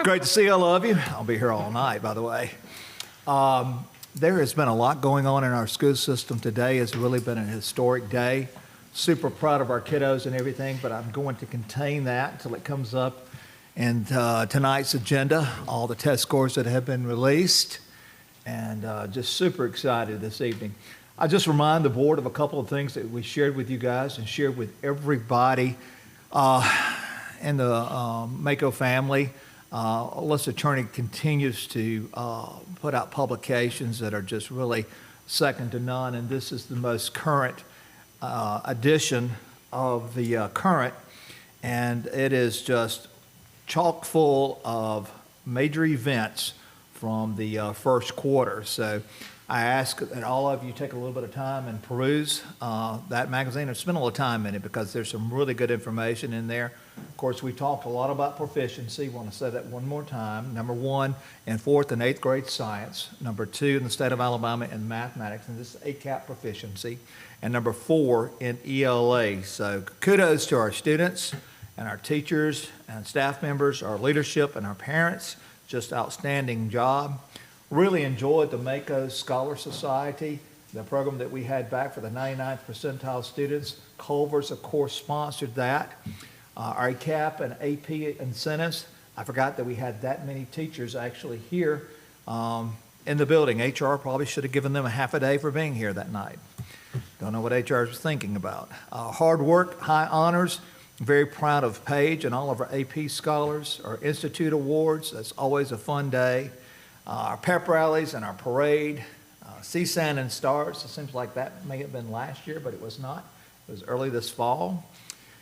Great to see all of you. I'll be here all night, by the way. There has been a lot going on in our school system today. It's really been a historic day. Super proud of our kiddos and everything, but I'm going to contain that until it comes up in tonight's agenda, all the test scores that have been released, and just super excited this evening. I just remind the board of a couple of things that we shared with you guys and shared with everybody in the Mako family. Alyssa Cherney continues to put out publications that are just really second to none, and this is the most current edition of the Current, and it is just chock full of major events from the first quarter. So I ask that all of you take a little bit of time and peruse that magazine and spend a little time in it because there's some really good information in there. Of course, we talked a lot about proficiency. I want to say that one more time. Number one in 4th and 8th grade science. Number 2 in the state of Alabama in mathematics, and this is ACAP proficiency. And number 4 in ELA. So kudos to our students and our teachers and staff members, our leadership and our parents. Just outstanding job. Really enjoyed the Mako Scholar Society, the program that we had back for the 99th percentile students. Culver's, of course, sponsored that. Our ACAP and AP incentives. I forgot that we had that many teachers actually here in the building. HR probably should have given them a half a day for being here that night. Don't know what HR was thinking about. Hard work, high honors. Very proud of Paige and all of our AP scholars. Our Institute Awards, that's always a fun day. Our pep rallies and our parade. CSAN and Stars, it seems like that may have been last year, but it was not. It was early this fall.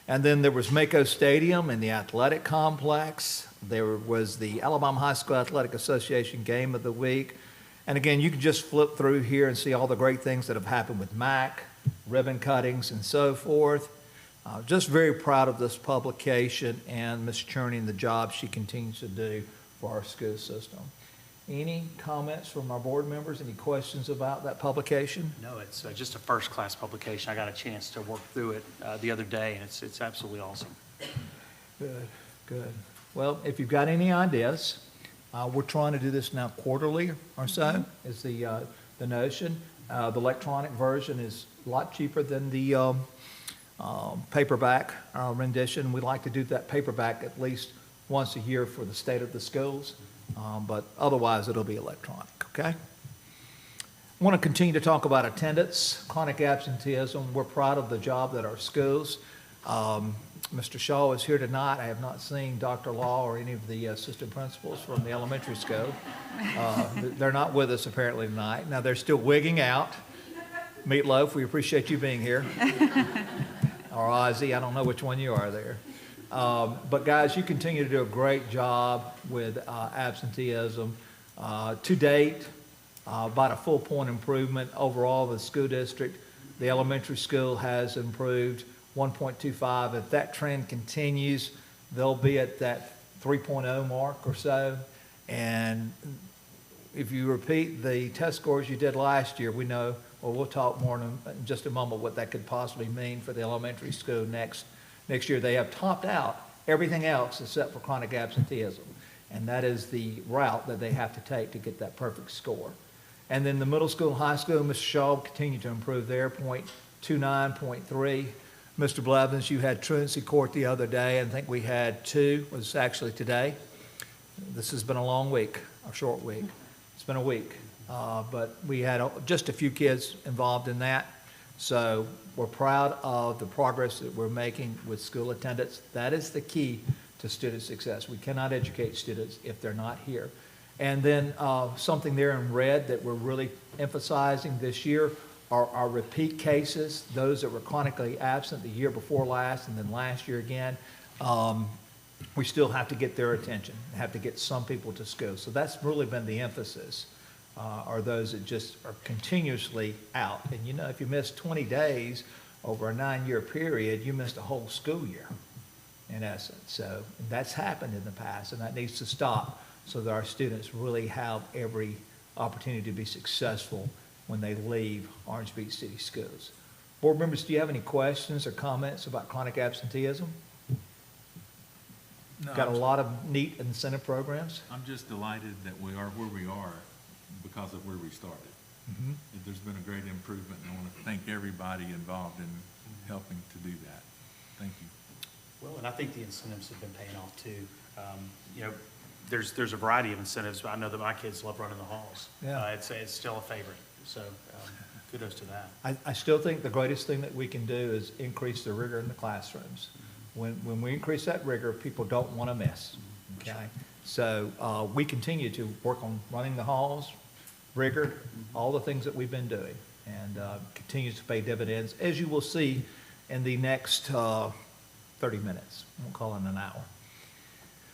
And then there was Mako Stadium and the athletic complex. There was the Alabama High School Athletic Association Game of the Week. And again, you can just flip through here and see all the great things that have happened with MAC, ribbon cuttings, and so forth. Just very proud of this publication and Ms. Cherney and the job she continues to do for our school system. Any comments from our board members? Any questions about that publication? No, it's just a first-class publication. I got a chance to work through it the other day, and it's absolutely awesome. Good, good. Well, if you've got any ideas, we're trying to do this now quarterly or so, is the notion. The electronic version is a lot cheaper than the paperback rendition. We like to do that paperback at least once a year for the state of the schools. But otherwise it'll be electronic, okay? I want to continue to talk about attendance, chronic absenteeism. We're proud of the job that our schools. Mr. Shaw is here tonight. I have not seen Dr. Law or any of the assistant principals from the elementary school. They're not with us apparently tonight. Now they're still wigging out. Meatloaf, we appreciate you being here. Or Ozzy, I don't know which one you are there. But guys, you continue to do a great job with absenteeism. To date, about a full point improvement overall the school district. The elementary school has improved 1.25. If that trend continues, they'll be at that 3.0 mark or so. And if you repeat the test scores you did last year, we know, well, we'll talk more in just a moment what that could possibly mean for the elementary school next year. They have topped out everything else except for chronic absenteeism. And that is the route that they have to take to get that perfect score. And then the middle school and high school, Mr. Shaw continued to improve there, 0.29, 0.3. Mr. Blevins, you had truancy court the other day, and I think we had 2, was actually today. This has been a long week, a short week. It's been a week. But we had just a few kids involved in that. So we're proud of the progress that we're making with school attendance. That is the key to student success. We cannot educate students if they're not here. And then something there in red that we're really emphasizing this year are our repeat cases, those that were chronically absent the year before last and then last year again. We still have to get their attention, have to get some people to school. So that's really been the emphasis. Are those that just are continuously out. And you know, if you miss 20 days over a 9-year period, you missed a whole school year, in essence. So that's happened in the past, and that needs to stop so that our students really have every opportunity to be successful when they leave Orange Beach City Schools. Board members, do you have any questions or comments about chronic absenteeism? No, got a I'm- lot of neat incentive programs. I'm just delighted that we are where we are because of where we started. There's been a great improvement, and I want to thank everybody involved in helping to do that. Thank you. Well, and I think the incentives have been paying off too. You know, there's a variety of incentives, but I know that my kids love running the halls. Yeah. It's still a favorite, so kudos to that. I still think the greatest thing that we can do is increase the rigor in the classrooms. When we increase that rigor, people don't want to miss, okay? So we continue to work on running the halls, rigor, all the things that we've been doing, and continues to pay dividends, as you will see in the next 30 minutes. We'll call it an hour.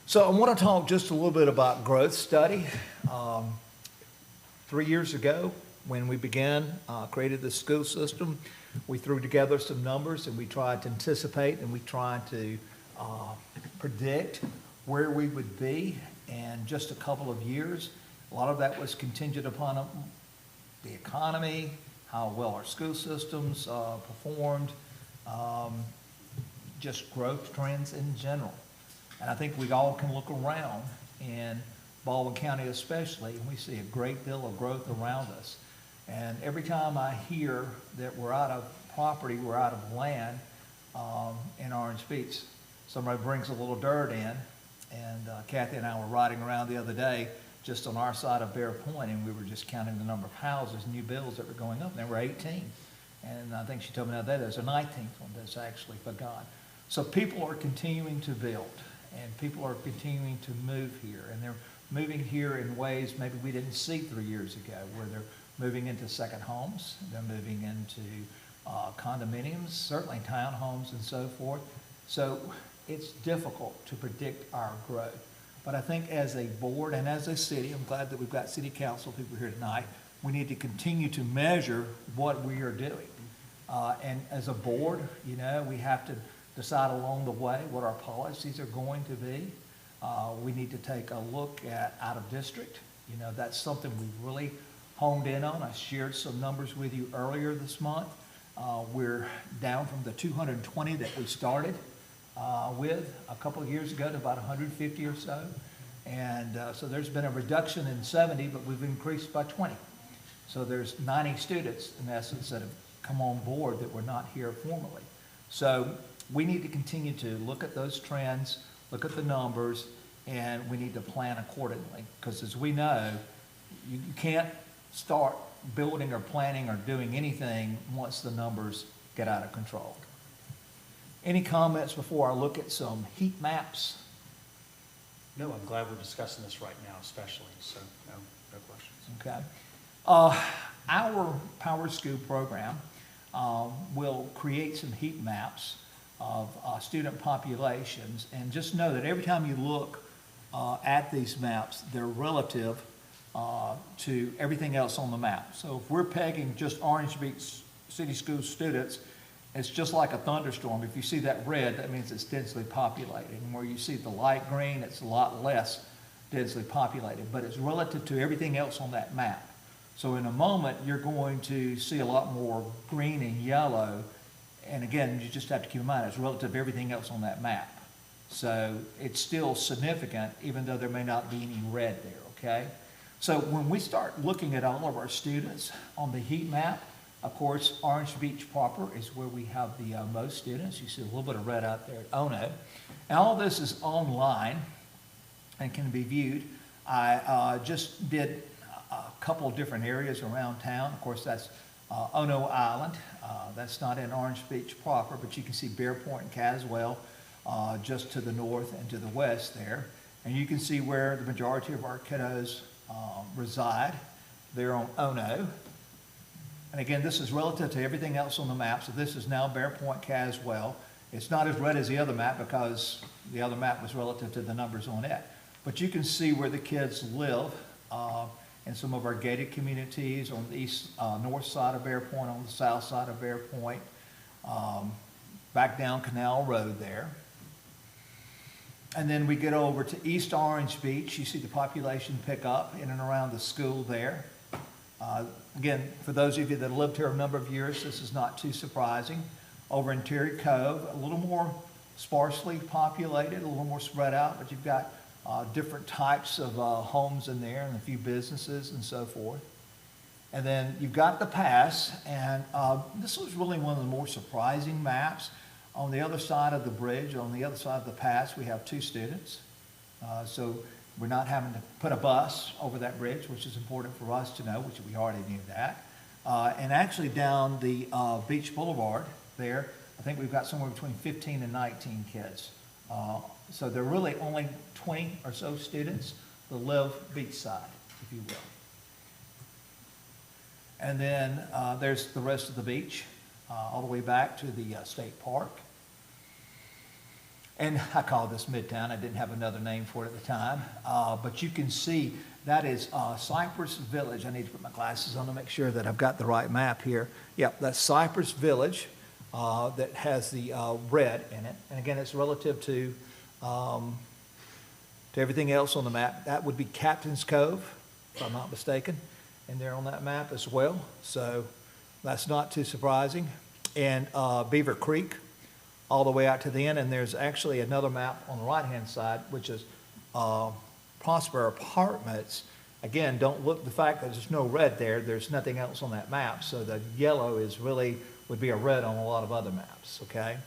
So I want to talk just a little bit about growth study. 3 years ago, when we began, created the school system, we threw together some numbers and we tried to anticipate and we tried to predict where we would be in just a couple of years. A lot of that was contingent upon the economy, how well our school systems performed, just growth trends in general. And I think we all can look around in Baldwin County especially, and we see a great deal of growth around us. And every time I hear that we're out of property, we're out of land in Orange Beach, somebody brings a little dirt in, and Kathy and I were riding around the other day just on our side of Bear Point, and we were just counting the number of houses, new builds that were going up, and there were 18. And I think she told me the other day there's a 19th one that's actually begun. So people are continuing to build, and people are continuing to move here, and they're moving here in ways maybe we didn't see 3 years ago, where they're moving into second homes, they're moving into condominiums, certainly townhomes and so forth. So it's difficult to predict our growth. But I think as a board and as a city, I'm glad that we've got city council people here tonight, we need to continue to measure what we are doing. And as a board, you know, we have to decide along the way what our policies are going to be. We need to take a look at out of district. You know, that's something we really honed in on. I shared some numbers with you earlier this month. We're down from the 220 that we started with a couple of years ago to about 150 or so. And so there's been a reduction in 70, but we've increased by 20. So there's 90 students, in essence, that have come on board that were not here formally. So we need to continue to look at those trends, look at the numbers, and we need to plan accordingly. Because as we know, you can't start building or planning or doing anything once the numbers get out of control. Any comments before I look at some heat maps? No, I'm glad we're discussing this right now especially, so no questions. Okay. Our Power School program will create some heat maps of student populations, and just know that every time you look at these maps, they're relative to everything else on the map. So if we're pegging just Orange Beach City School students, it's just like a thunderstorm. If you see that red, that means it's densely populated. And where you see the light green, it's a lot less densely populated, but it's relative to everything else on that map. So in a moment, you're going to see a lot more green and yellow. And again, you just have to keep in mind, it's relative to everything else on that map. So it's still significant, even though there may not be any red there, okay? So when we start looking at all of our students on the heat map, of course, Orange Beach proper is where we have the most students. You see a little bit of red out there at Ono. And all this is online and can be viewed. I just did a couple of different areas around town. Of course, that's Ono Island. That's not in Orange Beach proper, but you can see Bear Point and Caswell just to the north and to the west there. And you can see where the majority of our kiddos reside. They're on Ono. And again, this is relative to everything else on the map. So this is now Bear Point, Caswell. It's not as red as the other map because the other map was relative to the numbers on it. But you can see where the kids live in some of our gated communities on the east, north side of Bear Point, on the south side of Bear Point, back down Canal Road there. And then we get over to East Orange Beach. You see the population pick up in and around the school there. Again, for those of you that have lived here a number of years, this is not too surprising. Over in Terry Cove, a little more sparsely populated, a little more spread out, but you've got different types of homes in there and a few businesses and so forth. And then you've got the pass, and this was really one of the more surprising maps. On the other side of the bridge, on the other side of the pass, we have 2 students. So we're not having to put a bus over that bridge, which is important for us to know, which we already knew that. And actually down the Beach Boulevard there, I think we've got somewhere between 15 and 19 kids. So there are really only 20 or so students that live beachside, if you will. And then there's the rest of the beach, all the way back to the state park. And I call this Midtown. I didn't have another name for it at the time. But you can see that is Cypress Village. I need to put my glasses on to make sure that I've got the right map here. Yep, that's Cypress Village that has the red in it. And again, it's relative to everything else on the map. That would be Captain's Cove, if I'm not mistaken, and they're on that map as well. So that's not too surprising. And Beaver Creek, all the way out to the end. And there's actually another map on the right-hand side, which is Prosper Apartments. Again, don't look the fact that there's no red there. There's nothing else on that map. So the yellow is really would be a red on a lot of other maps, okay?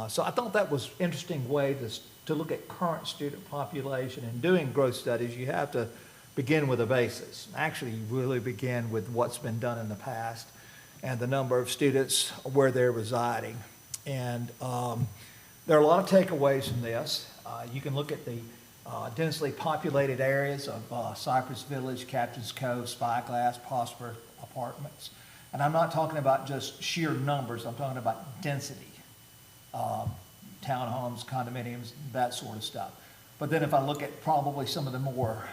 So I thought that was an interesting way to look at current student population. And doing growth studies, you have to begin with a basis. Actually, you really begin with what's been done in the past and the number of students where they're residing. And there are a lot of takeaways from this. You can look at the densely populated areas of Cypress Village, Captain's Cove, Spyglass, Prosper Apartments. And I'm not talking about just sheer numbers, I'm talking about density. Townhomes, condominiums, that sort of stuff. But then if I look at probably some of the more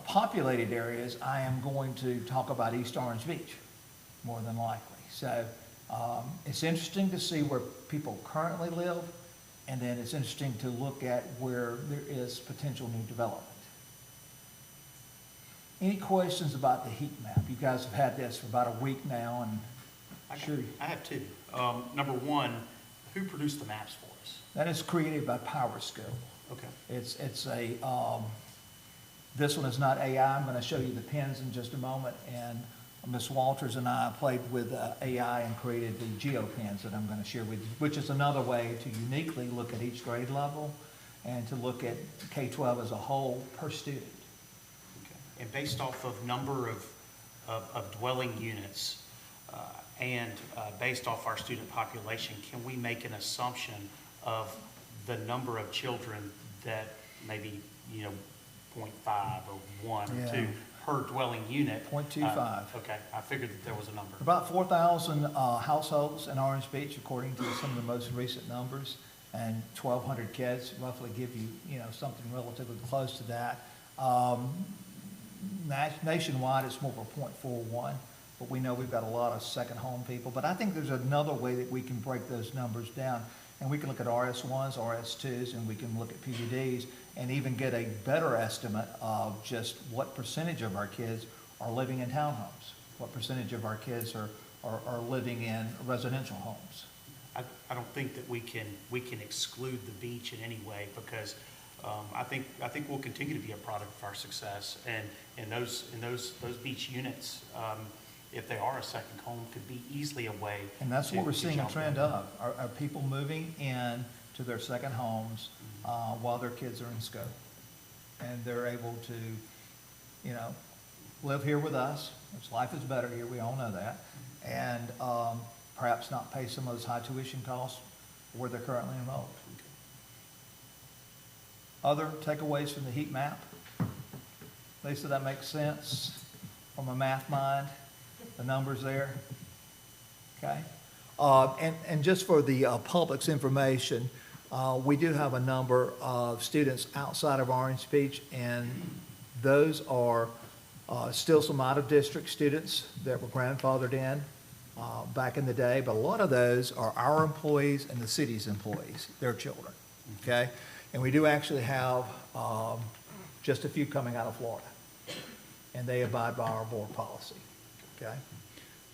populated areas, I am going to talk about East Orange Beach, more than likely. So it's interesting to see where people currently live, and then it's interesting to look at where there is potential new development. Any questions about the heat map? You guys have had this for about a week now, and I have 2. Number one, who produced the maps for us? that is created by PowerScope. Okay. It's a, this one is not AI. I'm going to show you the pins in just a moment. And Ms. Walters and I played with AI and created the GeoPins that I'm going to share with you, which is another way to uniquely look at each grade level and to look at K-12 as a whole per student. Okay. And based off of number of dwelling units and based off our student population, can we make an assumption of the number of children that maybe, 0.5 or 1 or 2 per dwelling unit? 0.25. Okay, I figured that there was a number. About 4,000 households in Orange Beach, according to some of the most recent numbers, and 1,200 kids roughly give you, something relatively close to that. Nationwide, it's more of a 0.41, but we know we've got a lot of second home people. But I think there's another way that we can break those numbers down. And we can look at RS1s, RS2s, and we can look at PUDs and even get a better estimate of just what percentage of our kids are living in townhomes, what percentage of our kids are living in residential homes. I don't think that we can exclude the beach in any way, because I think we'll continue to be a product of our success, and those beach units, if they are a second home, could be easily a way. And that's what we're seeing a jump trend in. of, are people moving in to their second homes while their kids are in school. And they're able to, live here with us, which life is better here, we all know that, and perhaps not pay some of those high tuition costs where they're currently enrolled. Other takeaways from the heat map? Lisa, that makes sense from a math mind? The numbers there? Okay. And just for the public's information, we do have a number of students outside of Orange Beach, and those are still some out-of-district students that were grandfathered in back in the day, but a lot of those are our employees and the city's employees, their children, okay? And we do actually have just a few coming out of Florida, and they abide by our board policy, okay?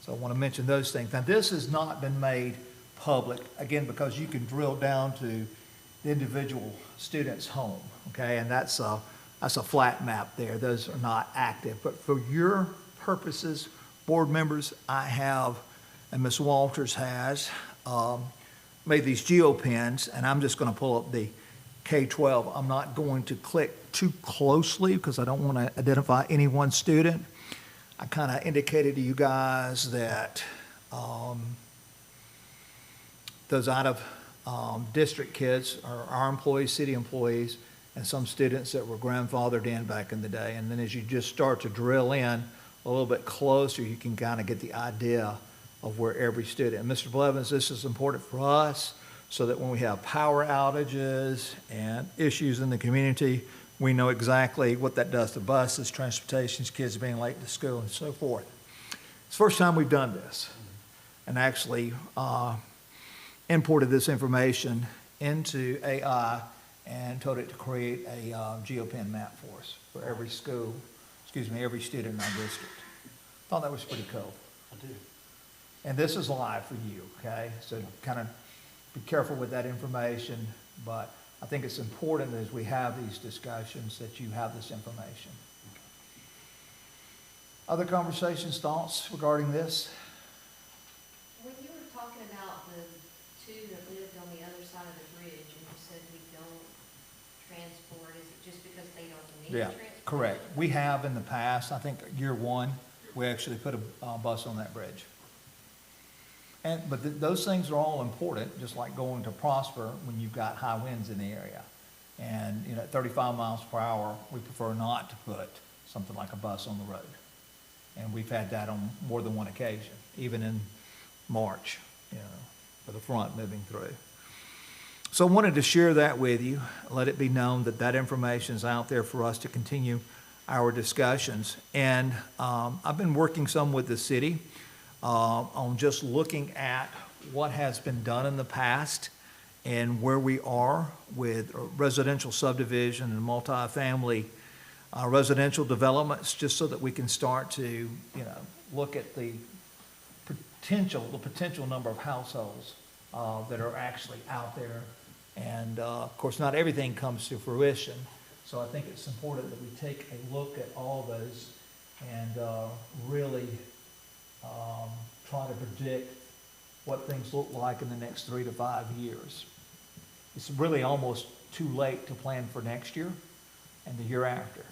So I want to mention those things. Now, this has not been made public, again, because you can drill down to the individual student's home, okay? And that's a flat map there. Those are not active. But for your purposes, board members, I have, and Ms. Walters has, made these geopins, and I'm just going to pull up the K-12. I'm not going to click too closely because I don't want to identify any one student. I kind of indicated to you guys that those out of district kids are our employees, city employees, and some students that were grandfathered in back in the day. And then as you just start to drill in a little bit closer, you can kind of get the idea of where every student. And Mr. Blevins, this is important for us so that when we have power outages and issues in the community, we know exactly what that does to buses, transportations, kids being late to school, and so forth. It's the first time we've done this, and actually imported this information into AI and told it to create a geopin map for us for every school, every student in our district. Thought that was pretty cool. I do. And this is live for you, okay? So kind of be careful with that information, but I think it's important as we have these discussions that you have this information. Other conversations, thoughts regarding this? When you were talking about the two that lived on the other side of the bridge, and you said we don't transport, is it just because they don't need Yeah, transport? correct. We have in the past, I think year one, we actually put a bus on that bridge. But those things are all important, just like going to Prosper when you've got high winds in the area. And, you know, at 35 miles per hour, we prefer not to put something like a bus on the road. And we've had that on more than one occasion, even in March, you know, for the front moving through. So I wanted to share that with you, let it be known that that information is out there for us to continue our discussions. And I've been working some with the city on just looking at what has been done in the past and where we are with residential subdivision and multifamily residential developments, just so that we can start to, you know, look at the potential number of households that are actually out there. And of course, not everything comes to fruition. So I think it's important that we take a look at all those and really try to predict what things look like in the next 3 to 5 years. It's really almost too late to plan for next year and the year after,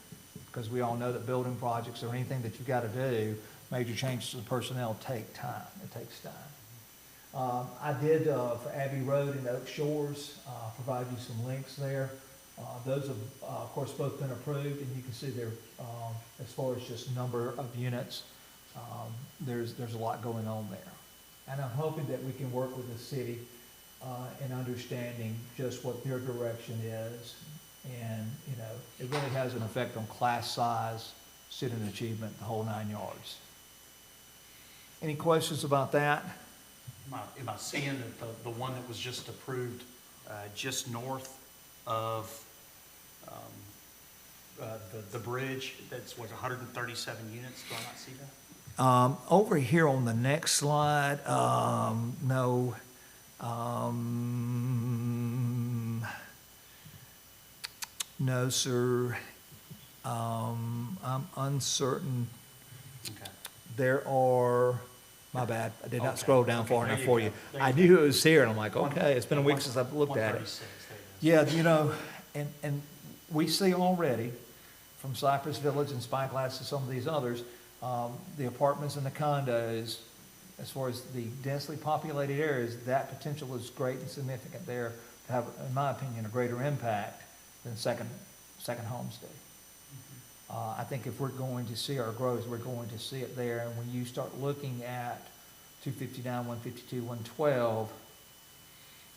because we all know that building projects or anything that you've got to do, major changes to the personnel take time. It takes time. I did, for Abbey Road and Oak Shores, provide you some links there. Those have, of course, both been approved, and you can see there, as far as just number of units, there's a lot going on there. And I'm hoping that we can work with the city in understanding just what their direction is. And, you know, it really has an effect on class size, student achievement, the whole 9 yards. Any questions about that? Am I seeing that the one that was just approved just north of the bridge, that's what, 137 units? Do I not see that? Over here on the next slide, no. No, sir. I'm uncertain. Okay. There are, my bad, I did not Okay. scroll down far Okay, enough there for you you. go. There I you knew it was here, and I'm like, One- okay, it's been a yeah, week one- since I've looked at it. 136, there it is. Yeah, you know, and we see already from Cypress Village and Spyglass to some of these others, the apartments and the condos, as far as the densely populated areas, that potential is great and significant there to have, in my opinion, a greater impact than second homes do. I think if we're going to see our growth, we're going to see it there. And when you start looking at 259, 152, 112,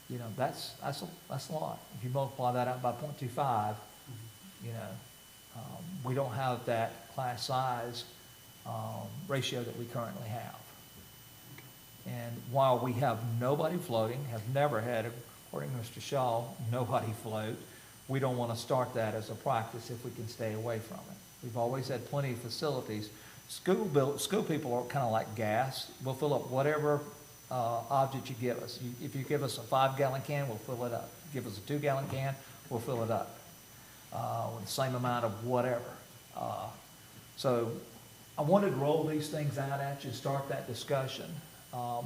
you know, that's a lot. If you multiply that out by 0.25, you know, we don't have that class size ratio that we currently have. And while we have nobody floating, have never had, according to Mr. Shaw, nobody float, we don't want to start that as a practice if we can stay away from it. We've always had plenty of facilities. School people are kind of like gas. We'll fill up whatever object you give us. If you give us a 5-gallon can, we'll fill it up. Give us a 2-gallon can, we'll fill it up with the same amount of whatever. So I wanted to roll these things out at you, start that discussion. Mr.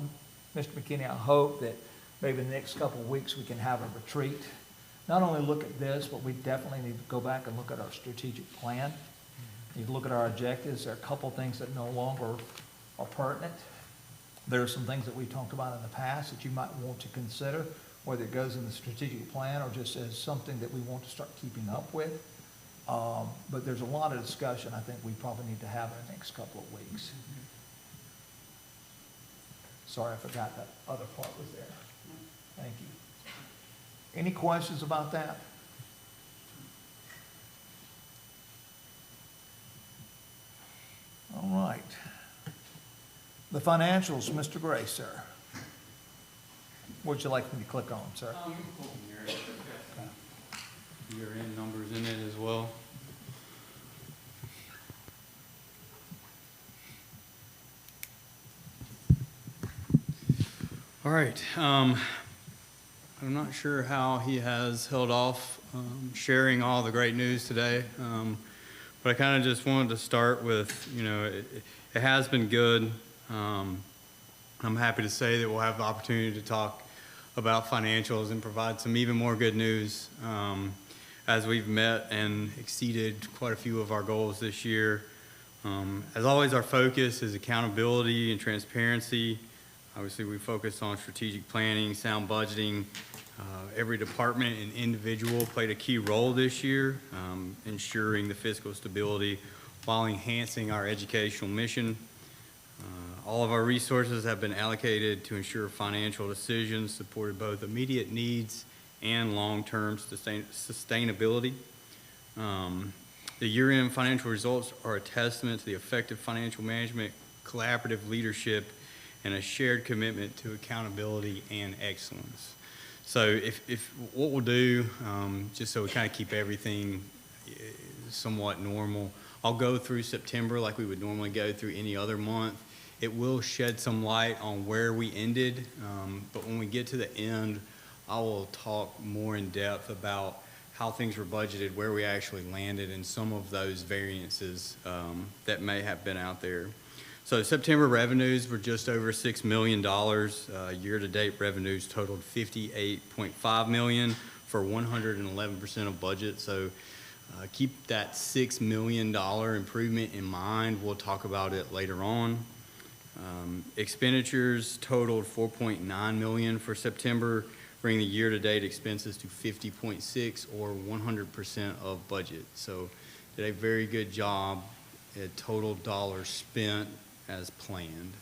McKinney, I hope that maybe in the next couple of weeks we can have a retreat. Not only look at this, but we definitely need to go back and look at our strategic plan. You look at our objectives, there are a couple of things that no longer are pertinent. There are some things that we talked about in the past that you might want to consider, whether it goes in the strategic plan or just as something that we want to start keeping up with. But there's a lot of discussion I think we probably need to have in the next couple of weeks. Sorry, I forgot that other part was there. Thank you. Any questions about that? All right. The financials, Mr. Gray, sir. What'd you like me to click on, sir? Year-end numbers in it as well. All right. I'm not sure how he has held off sharing all the great news today, but I kind of just wanted to start with, it has been good. I'm happy to say that we'll have the opportunity to talk about financials and provide some even more good news as we've met and exceeded quite a few of our goals this year. As always, our focus is accountability and transparency. Obviously, we focus on strategic planning, sound budgeting. Every department and individual played a key role this year, ensuring the fiscal stability while enhancing our educational mission. All of our resources have been allocated to ensure financial decisions supported both immediate needs and long-term sustainability. The year-end financial results are a testament to the effective financial management, collaborative leadership, and a shared commitment to accountability and excellence. So if what we'll do, just so we kind of keep everything somewhat normal, I'll go through September like we would normally go through any other month. It will shed some light on where we ended, but when we get to the end, I will talk more in depth about how things were budgeted, where we actually landed, and some of those variances that may have been out there. So September revenues were just over $6 million. Year-to-date revenues totaled $58.5 million for 111% of budget. So keep that $6 million improvement in mind. We'll talk about it later on. Expenditures totaled $4.9 million for September, bringing the year-to-date expenses to $50.6 or 100% of budget. So did a very good job at total dollars spent as planned.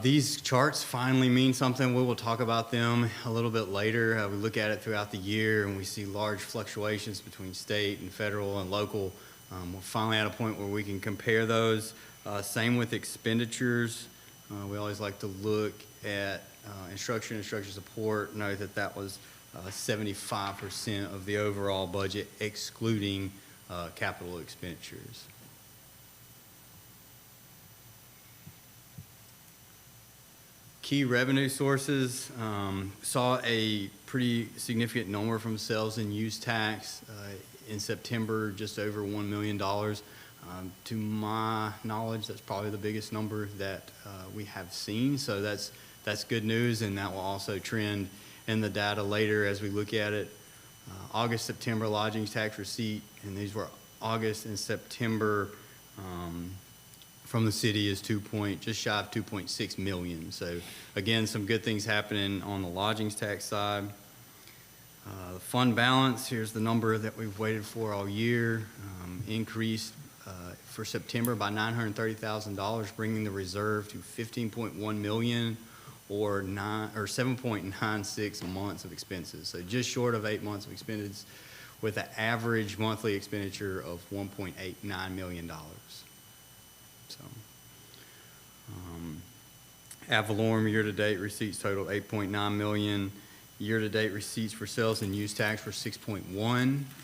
These charts finally mean something. We will talk about them a little bit later. We look at it throughout the year and we see large fluctuations between state and federal and local. We're finally at a point where we can compare those. Same with expenditures. We always like to look at instruction support. Note that that was 75% of the overall budget, excluding capital expenditures. Key revenue sources saw a pretty significant number from sales and use tax in September, just over $1 million. To my knowledge, that's probably the biggest number that we have seen. So that's good news, and that will also trend in the data later as we look at it. August, September lodgings tax receipt, and these were August and September from the city is just shy of 2.6 million. So again, some good things happening on the lodgings tax side. The fund balance, here's the number that we've waited for all year, increased for September by $930,000, bringing the reserve to $15.1 million or 7.96 months of expenses. So just short of 8 months of expenses with an average monthly expenditure of $1.89 million. So, ad valorem year-to-date receipts totaled $8.9 million. Year-to-date receipts for sales and use tax were $6.1,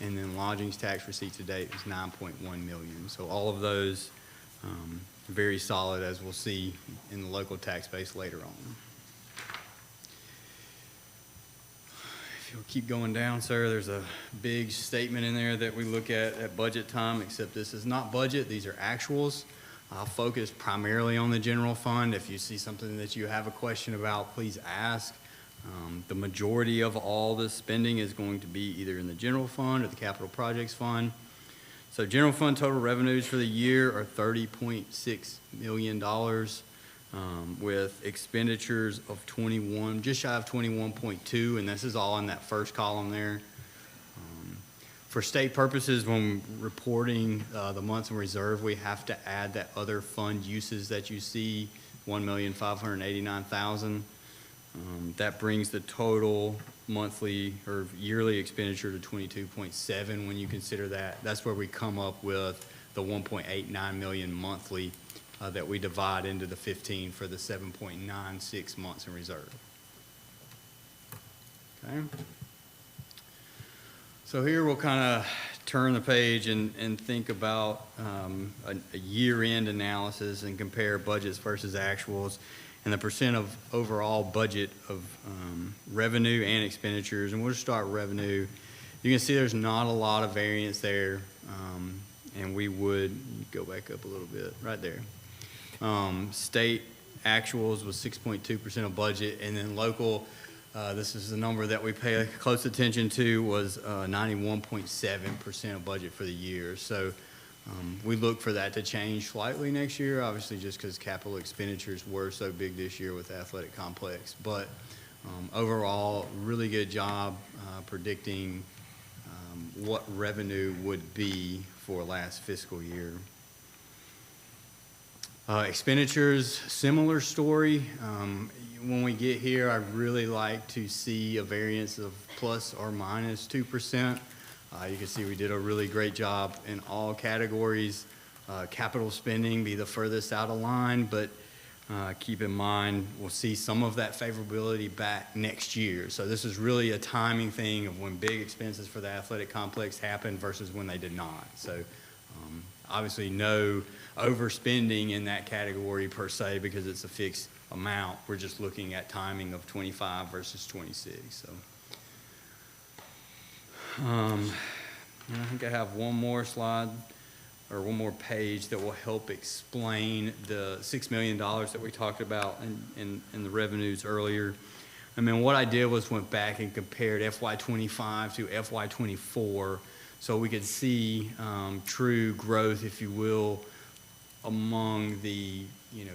and then lodgings tax receipts to date was $9.1 million. So all of those very solid, as we'll see in the local tax base later on. If you'll keep going down, sir, there's a big statement in there that we look at budget time, except this is not budget, these are actuals. I'll focus primarily on the general fund. If you see something that you have a question about, please ask. The majority of all this spending is going to be either in the general fund or the capital projects fund. So general fund total revenues for the year are $30.6 million, with expenditures of just shy of 21.2, and this is all in that first column there. For state purposes, when reporting the months in reserve, we have to add that other fund uses that you see, $1,589,000. That brings the total monthly or yearly expenditure to 22.7 when you consider that. That's where we come up with the 1.89 million monthly that we divide into the 15 for the 7.96 months in reserve. Okay. So here we'll kind of turn the page and think about a year-end analysis and compare budgets versus actuals and the percent of overall budget of revenue and expenditures. And we'll just start revenue. You can see there's not a lot of variance there, and we would go back up a little bit right there. State actuals was 6.2% of budget, and then local, this is the number that we pay close attention to, was 91.7% of budget for the year. So we look for that to change slightly next year, obviously just because capital expenditures were so big this year with the athletic complex. But overall, really good job predicting what revenue would be for last fiscal year. Expenditures, similar story. When we get here, I really like to see a variance of plus or minus 2%. You can see we did a really great job in all categories. Capital spending be the furthest out of line, but keep in mind we'll see some of that favorability back next year. So this is really a timing thing of when big expenses for the athletic complex happened versus when they did not. So obviously no overspending in that category per se because it's a fixed amount. We're just looking at timing of 25 versus 26. So. And I think I have one more slide or one more page that will help explain the $6 million that we talked about in the revenues earlier. I mean, what I did was went back and compared FY25 to FY24 so we could see true growth, if you will, among the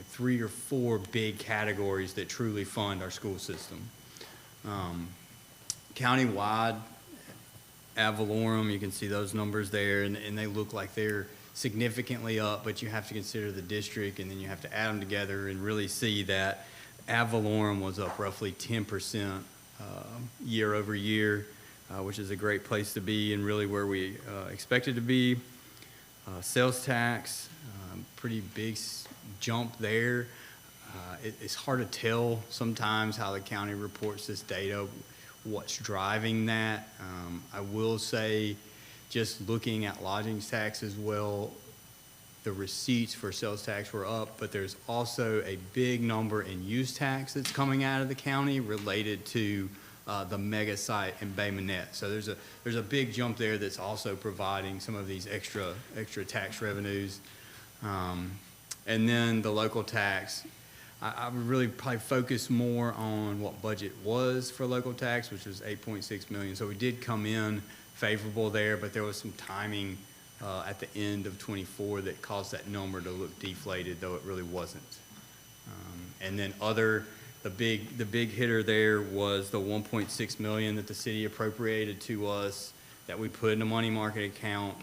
3 or 4 big categories that truly fund our school system. Countywide, ad valorem, you can see those numbers there, and they look like they're significantly up, but you have to consider the district, and then you have to add them together and really see that ad valorem was up roughly 10% year over year, which is a great place to be and really where we expected to be. Sales tax, pretty big jump there. It's hard to tell sometimes how the county reports this data, what's driving that. I will say, just looking at lodgings tax as well, the receipts for sales tax were up, but there's also a big number in use tax that's coming out of the county related to the mega site in Bay Minette. So there's a big jump there that's also providing some of these extra tax revenues. And then the local tax, I would really probably focus more on what budget was for local tax, which was $8.6 million. So we did come in favorable there, but there was some timing at the end of 24 that caused that number to look deflated, though it really wasn't. And then the big hitter there was the $1.6 million that the city appropriated to us that we put in a money market account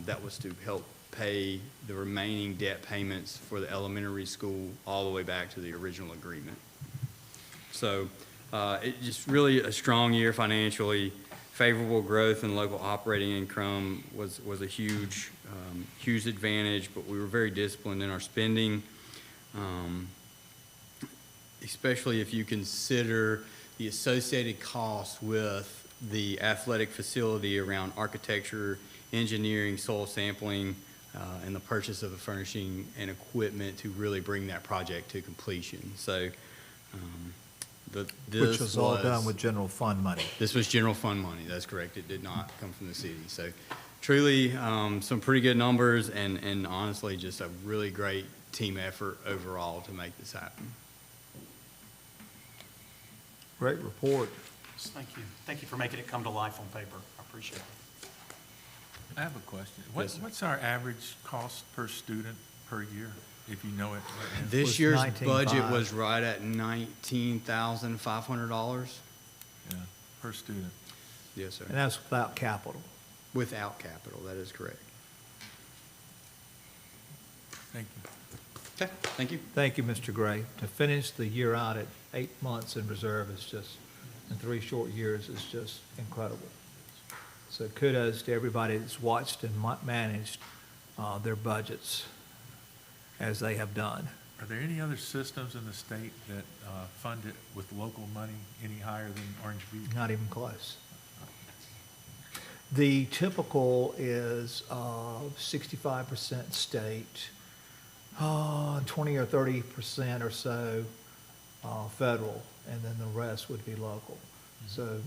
that was to help pay the remaining debt payments for the elementary school all the way back to the original agreement. So it just really a strong year financially. Favorable growth in local operating income was a huge advantage, but we were very disciplined in our spending, especially if you consider the associated costs with the athletic facility around architecture, engineering, soil sampling, and the purchase of the furnishing and equipment to really bring that project to completion. So Which was all done with general fund money. this was general fund money, that's correct. It did not come from the city. So truly, some pretty good numbers and honestly, just a really great team effort overall to make this happen. Great report. Thank you. Thank you for making it come to life on paper. I appreciate it. I have a question. Yes, sir. What's our average cost per student per year, if you know it? right now? This Was year's 19.5. budget was right at $19,500. Yeah, per student. Yes, sir. And that's without capital. Without capital, that is correct. Thank you. Okay, thank you. Thank you, Mr. Gray. To finish the year out at 8 months in reserve is just, in 3 short years, is just incredible. So kudos to everybody that's watched and managed their budgets as they have done. Are there any other systems in the state that fund it with local money any higher than Orange Beach? Not even close. The typical is 65% state, 20 or 30% or so federal, and then the rest would be local. So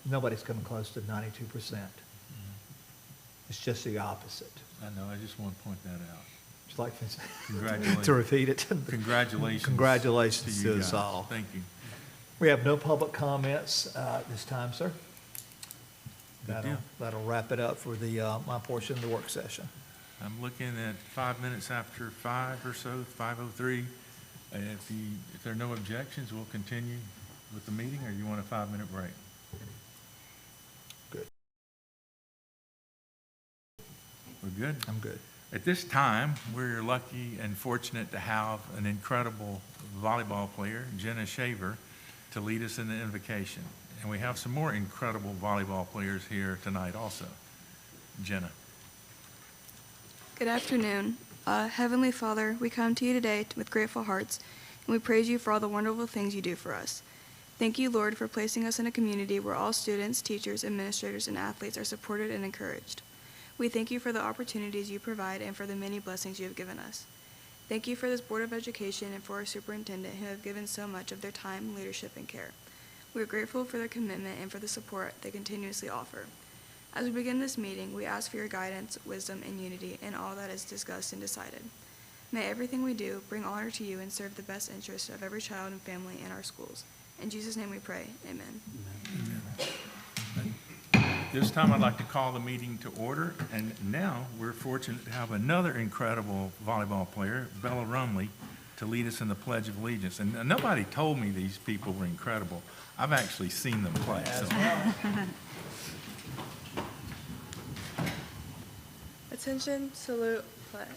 nobody's coming close to 92%. It's just the opposite. I know, I just want to point that out. Just like Congratulations. to repeat it. Congratulations. Congratulations you to us guys. all. Thank you. We have no public comments this time, sir. Good deal. That'll wrap it up for the my portion of the work session. I'm looking at 5 minutes after 5 or so, 5:03. If there are no objections, we'll continue with the meeting, or you want a 5-minute break? Good. We're good? I'm good. At this time, we're lucky and fortunate to have an incredible volleyball player, Jenna Shaver, to lead us in the invocation. And we have some more incredible volleyball players here tonight also. Jenna. Good afternoon. Heavenly Father, we come to you today with grateful hearts, and we praise you for all the wonderful things you do for us. Thank you, Lord, for placing us in a community where all students, teachers, administrators, and athletes are supported and encouraged. We thank you for the opportunities you provide and for the many blessings you have given us. Thank you for this Board of Education and for our superintendent who have given so much of their time, leadership, and care. We are grateful for their commitment and for the support they continuously offer. As we begin this meeting, we ask for your guidance, wisdom, and unity in all that is discussed and decided. May everything we do bring honor to you and serve the best interests of every child and family in our schools. In Jesus' name we pray. Amen. This time I'd like to call the meeting to order, and now we're fortunate to have another incredible volleyball player, Bella Rumley, to lead us in the Pledge of Allegiance. And nobody told me these people were incredible. I've actually seen them play. So. Attention, salute, pledge.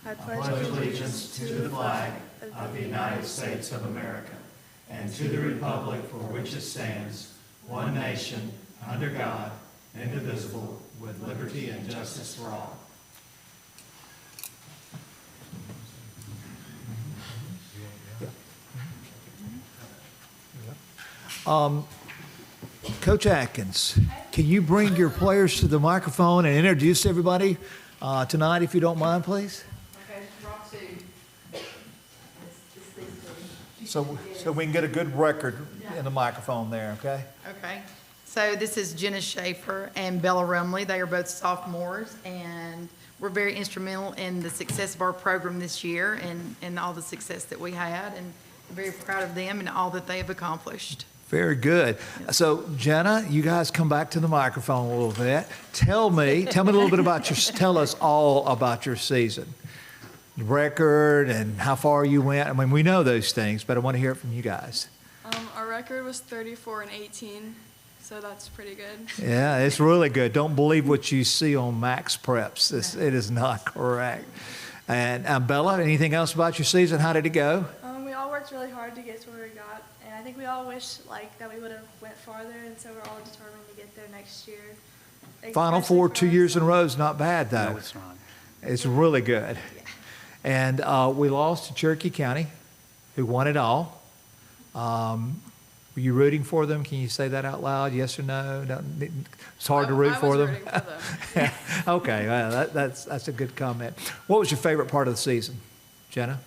I pledge allegiance to the flag of the United States of America and to the republic for which it stands, one nation, under God, indivisible, with liberty and justice for all. Coach Atkins, can you bring your players to the microphone and introduce everybody tonight, if you don't mind, please? Okay, Roxy. So we can get a good record in the microphone there, okay? Okay, so this is Jenna Schaefer and Bella Rumley. They are both sophomores, and were very instrumental in the success of our program this year and all the success that we had, and I'm very proud of them and all that they have accomplished. Very good. So Jenna, you guys come back to the microphone a little bit. Tell me a little bit about tell us all about your season. Record and how far you went. I mean, we know those things, but I want to hear it from you guys. Our record was 34-18, so that's pretty good. Yeah, it's really good. Don't believe what you see on Max Preps. It is not correct. And Bella, anything else about your season? How did it go? We all worked really hard to get to where we got, and I think we all wish that we would have went farther, and so we're all determined to get there next year. Final Especially Four for 2 us. years in a row is not bad, though. No, it's not. It's really good. And we lost to Cherokee County, who won it all. Were you rooting for them? Can you say that out loud? Yes or no? It's hard to root for them. I was rooting for them. Okay, well, that's a good comment. What was your favorite part of the season, Jenna?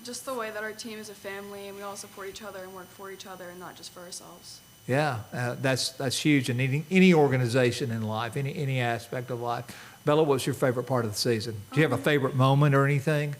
Just the way that our team is a family and we all support each other and work for each other and not just for ourselves. Yeah, that's huge in any organization in life, any aspect of life. Bella, what's your favorite part of the season? Do you have a favorite moment or anything?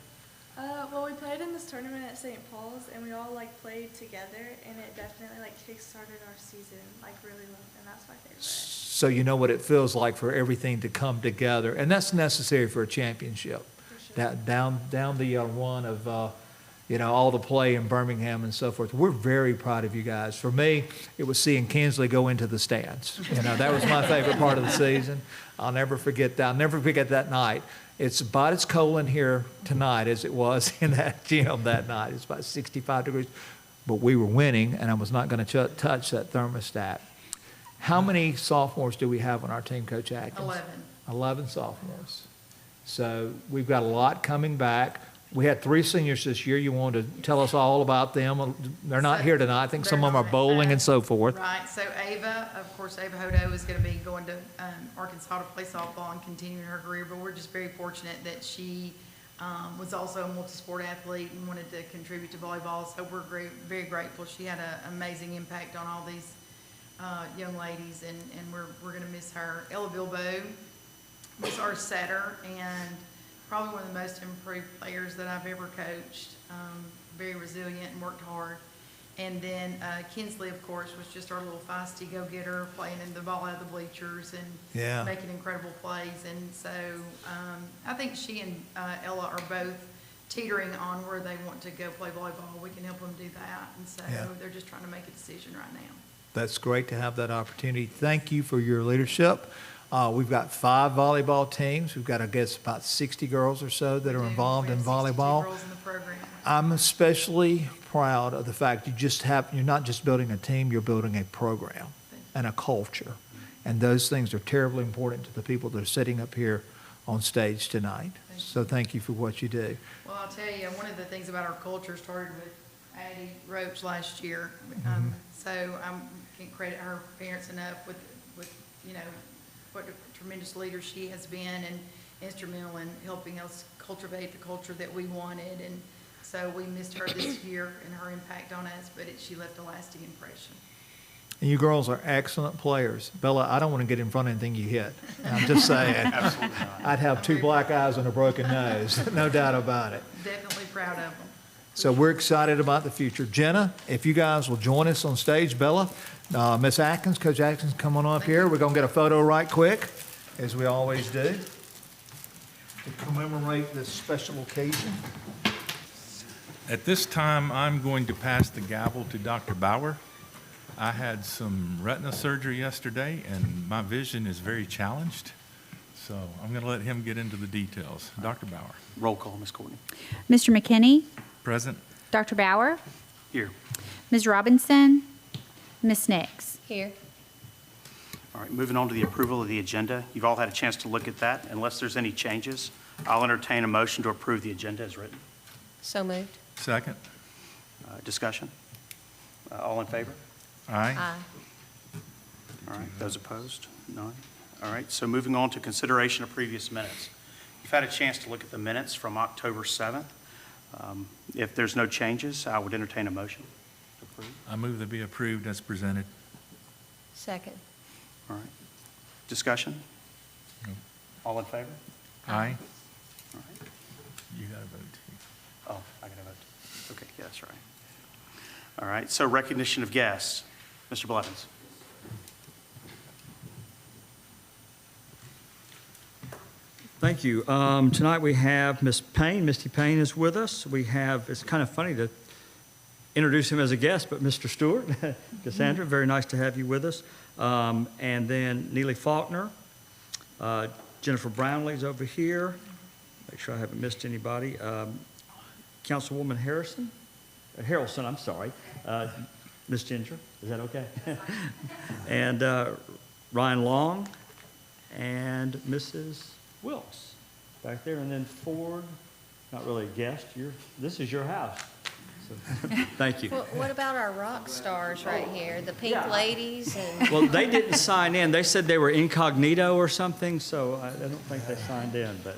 Well, we played in this tournament at St. Paul's, and we all like played together, and it definitely like kick-started our season like really well, and that's my favorite. So you know what it feels like for everything to come together, and that's necessary for a championship. For sure. Down the run of all the play in Birmingham and so forth. We're very proud of you guys. For me, it was seeing Kinsley go into the stands. That was my favorite part of the season. I'll never forget that. I'll never forget that night. It's about as cold in here tonight as it was in that gym that night. It's about 65 degrees, but we were winning, and I was not going to touch that thermostat. How many sophomores do we have on our team, Coach Atkins? 11. 11 sophomores. So we've got a lot coming back. We had 3 seniors this year. You want to tell us all about them? They're not here tonight. I think some of them are bowling and so forth. Right, so Ava, of course, Ava Hodo is going to be going to Arkansas to play softball and continuing her career, but we're just very fortunate that she was also a multi-sport athlete and wanted to contribute to volleyball, so we're very grateful. She had an amazing impact on all these young ladies, and we're going to miss her. Ella Bilbo was our setter, and probably one of the most improved players that I've ever coached. Very resilient and worked hard. And then Kinsley, of course, was just our little feisty go-getter, playing in the ball out of the bleachers and making incredible plays. And so I think she and Ella are both teetering on where they want to go play volleyball. We can help them do that. And so they're just trying to make a decision right now. That's great to have that opportunity. Thank you for your leadership. We've got 5 volleyball teams. We've got, I guess, about 60 girls or so that are involved in volleyball. Girls in the program. I'm especially proud of the fact you're not just building a team, you're building a program and a culture. And those things are terribly important to the people that are sitting up here on stage tonight. So thank you for what you do. Well, I'll tell you, one of the things about our culture started with Addie Roach last year. So I can't credit her parents enough with what a tremendous leader she has been and instrumental in helping us cultivate the culture that we wanted. And so we missed her this year and her impact on us, but she left a lasting impression. And you girls are excellent players. Bella, I don't want to get in front of anything you hit. I'm just saying. Absolutely not. I'd have 2 black eyes and a broken nose, no doubt about it. Definitely proud of them. So we're excited about the future. Jenna, if you guys will join us on stage, Bella, Miss Atkins, Coach Atkins, come on up here. We're going to get a photo right quick, as we always do, to commemorate this special occasion. At this time, I'm going to pass the gavel to Dr. Bauer. I had some retina surgery yesterday, and my vision is very challenged. So I'm going to let him get into the details. Dr. Bauer. Roll call, Ms. Courtney. Mr. McKinney, Present. Dr. Bauer, Here. Ms. Robinson, Ms. Nix. Here. All right, moving on to the approval of the agenda. You've all had a chance to look at that. Unless there's any changes, I'll entertain a motion to approve the agenda as written. So moved. Second. Discussion? All in favor? Aye. All right, those opposed? None? All right, so moving on to consideration of previous minutes. You've had a chance to look at the minutes from October 7th. If there's no changes, I would entertain a motion to approve. I move to be approved as presented. Second. All right. Discussion? No. All in favor? Aye. All right. You got to vote too. Oh, I got to vote. Okay, yeah, that's right. All right, so recognition of guests. Mr. Blevins. Thank you. Tonight we have Miss Payne. Misty Payne is with us. We have, it's kind of funny to introduce him as a guest, but Mr. Stewart, Cassandra, very nice to have you with us. And then Neely Faulkner, Jennifer Brownlee's over here. Make sure I haven't missed anybody. Councilwoman Harrelson, I'm sorry. Miss Ginger, is that okay? And Ryan Long and Mrs. Wilkes back there. And then Ford, not really a guest. This is your house. So, thank you. Well, what about our rock stars right here, the pink ladies and? Well, they didn't sign in. They said they were incognito or something, so I don't think they signed in, but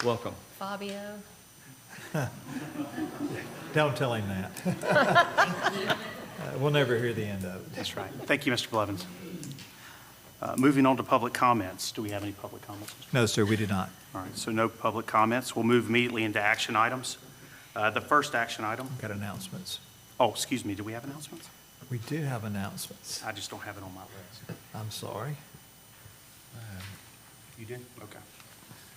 welcome. Fabio? Don't tell him that. We'll never hear the end of it. That's right. Thank you, Mr. Blevins. Moving on to public comments. Do we have any public comments? No, sir, we did not. All right, so no public comments. We'll move immediately into action items. The first action item, Got announcements. oh, excuse me, do we have announcements? We do have announcements. I just don't have it on my list. I'm sorry. You did? Okay.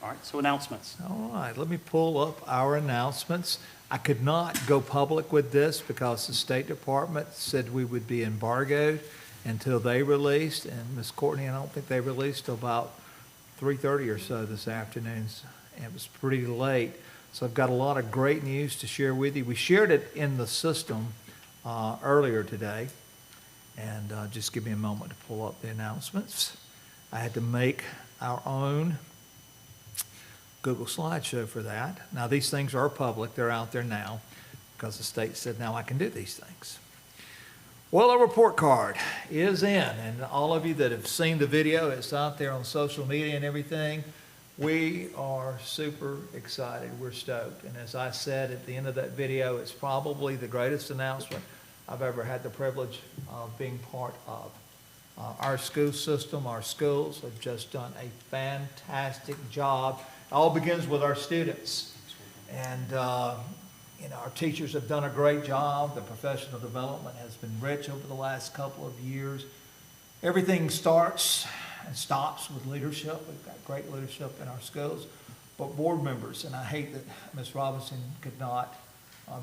All right, so announcements. All right, let me pull up our announcements. I could not go public with this because the State Department said we would be embargoed until they released, and Ms. Courtney, I don't think they released till about 3:30 or so this afternoon, and it was pretty late. So I've got a lot of great news to share with you. We shared it in the system earlier today, and just give me a moment to pull up the announcements. I had to make our own Google slideshow for that. Now, these things are public. They're out there now because the state said now I can do these things. Well, our report card is in, and all of you that have seen the video, it's out there on social media and everything. We are super excited. We're stoked. And as I said at the end of that video, it's probably the greatest announcement I've ever had the privilege of being part of. Our school system, our schools have just done a fantastic job. It all begins with our students. And, our teachers have done a great job. The professional development has been rich over the last couple of years. Everything starts and stops with leadership. We've got great leadership in our schools. But board members, and I hate that Ms. Robinson could not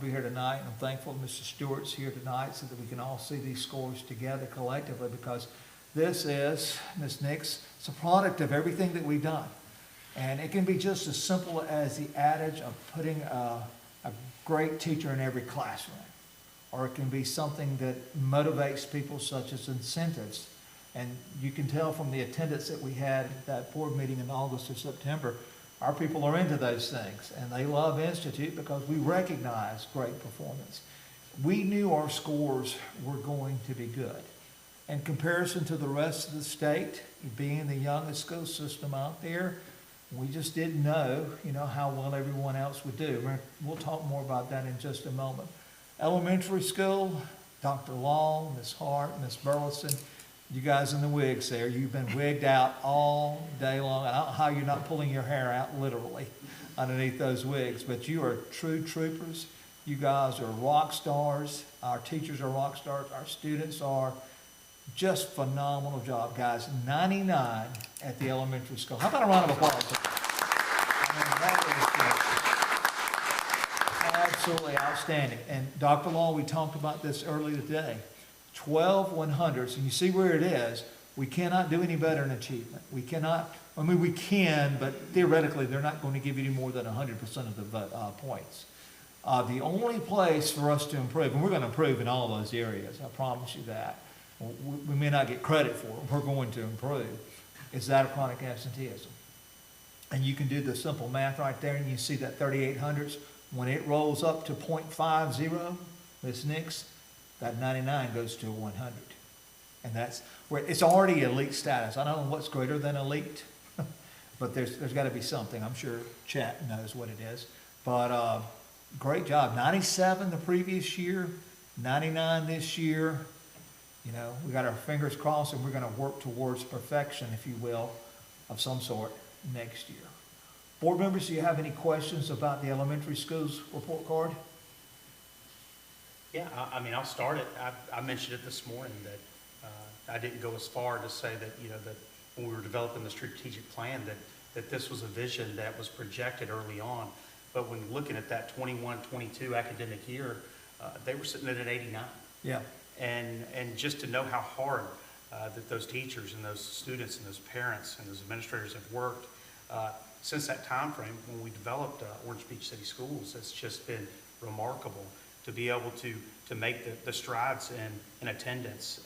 be here tonight, and I'm thankful Mr. Stewart's here tonight so that we can all see these scores together collectively, because this is, Ms. Nix, it's a product of everything that we've done. And it can be just as simple as the adage of putting a great teacher in every classroom. Or it can be something that motivates people, such as incentives. And you can tell from the attendance that we had at that board meeting in August or September, our people are into those things. And they love Institute because we recognize great performance. We knew our scores were going to be good. In comparison to the rest of the state, being the youngest school system out there, we just didn't know, how well everyone else would do. We'll talk more about that in just a moment. Elementary school, Dr. Long, Ms. Hart, Ms. Burleson, you guys in the wigs there, you've been wigged out all day long. I don't know how you're not pulling your hair out literally underneath those wigs, but you are true troopers. You guys are rock stars. Our teachers are rock stars. Our students are. Just phenomenal job, guys. 99 at the elementary school. How about a round of applause? That is absolutely outstanding. And Dr. Long, we talked about this earlier today. 12 100s, and you see where it is. We cannot do any better in achievement. We cannot, we can, but theoretically, they're not going to give you any more than 100% of the points. The only place for us to improve, and we're going to improve in all those areas, I promise you that. We may not get credit for it, we're going to improve, is that of chronic absenteeism. And you can do the simple math right there, and you see that 3800s, when it rolls up to 0.50, Ms. Nix, that 99 goes to a 100. And that's where it's already elite status. I don't know what's greater than elite, but there's got to be something. I'm sure Chat knows what it is. But great job. 97 the previous year, 99 this year. We got our fingers crossed, and we're going to work towards perfection, if you will, of some sort next year. Board members, do you have any questions about the elementary schools report card? Yeah, I'll start it. I mentioned it this morning that I didn't go as far to say that, that when we were developing the strategic plan, that this was a vision that was projected early on. But when looking at that 21-22 academic year, they were sitting at an 89. Yeah. And just to know how hard that those teachers and those students and those parents and those administrators have worked since that time frame when we developed Orange Beach City Schools, it's just been remarkable to be able to make the strides in attendance